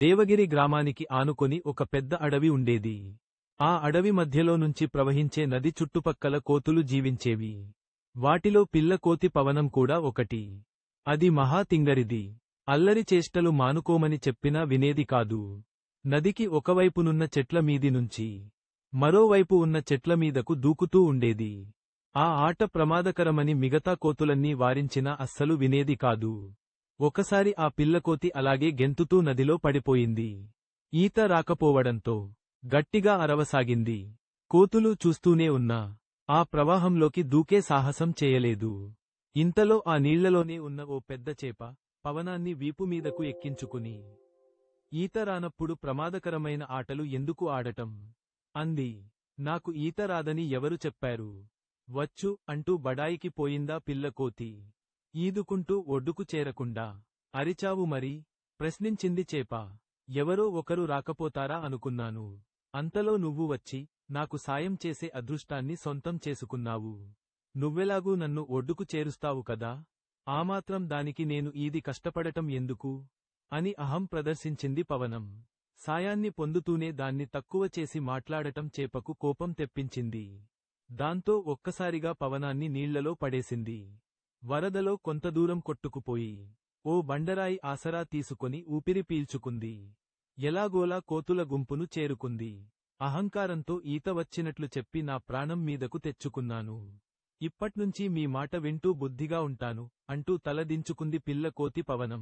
దేవగిరి గ్రామానికి ఆనుకొని ఒక పెద్ద అడవి ఉండేది. ఆ అడవి మధ్యలో నుంచి ప్రవహించే నది చుట్టుపక్కల కోతులు జీవించేవి. వాటిలో పిల్లకోతి పవనం కూడా ఒకటి. అది మహా తింగరిది. అల్లరి చేష్టలు మానుకోమని చెప్పినా వినేది కాదు. నదికి ఒకవైపునున్న చెట్ల మీది నుంచి మరోవైపు ఉన్న చెట్ల మీదకు దూకుతూ ఉండేది. ఆ ఆట ప్రమాదకరమని మిగతా కోతులన్నీ వారించినా అస్సలు వినేది కాదు. ఒకసారి ఆ పిల్లకోతి అలాగే గెంతుతూ నదిలో పడిపోయింది. ఈత రాకపోవడంతో గట్టిగా అరవసాగింది. కోతులు చూస్తూనే ఉన్నా ఆ ప్రవాహంలోకి దూకే సాహసం చేయలేదు. ఇంతలో ఆ నీళ్లలోనే ఉన్న ఓ పెద్ద చేప పవనాన్ని వీపుమీదకు ఎక్కించుకుని, ఈత రానప్పుడు ప్రమాదకరమైన ఆటలు ఎందుకు ఆడటం? అంది. నాకు ఈత రాదని ఎవరు చెప్పారు? వచ్చు అంటూ బడాయికి పోయిందా పిల్లకోతి. ఈదుకుంటూ ఒడ్డుకు చేరకుండా అరిచావు మరి? ప్రశ్నించింది చేప. ఎవరో ఒకరు రాకపోతారా అనుకున్నాను. అంతలో నువ్వు వచ్చి నాకు సాయం చేసే అదృష్టాన్ని సొంతం చేసుకున్నావు. నువ్వెలాగూ నన్ను ఒడ్డుకు చేరుస్తావు కదా, ఆమాత్రం దానికి నేను ఈది కష్టపడటం ఎందుకు? అని అహం ప్రదర్శించింది పవనం. సాయాన్ని పొందుతూనే దాన్ని తక్కువ చేసి మాట్లాడటం చేపకు కోపం తెప్పించింది. దాంతో ఒక్కసారిగా పవనాన్ని నీళ్లలో పడేసింది. వరదలో కొంతదూరం కొట్టుకుపోయి ఓ బండరాయి ఆసరా తీసుకొని ఊపిరి పీల్చుకుంది. ఎలాగోలా కోతుల గుంపును చేరుకుంది. అహంకారంతో ఈత వచ్చినట్లు చెప్పి నా ప్రాణం మీదకు తెచ్చుకున్నాను. ఇప్పట్నుంచి మీ మాట వింటూ బుద్ధిగా ఉంటాను అంటూ తల దించుకుంది పిల్లకోతి పవనం.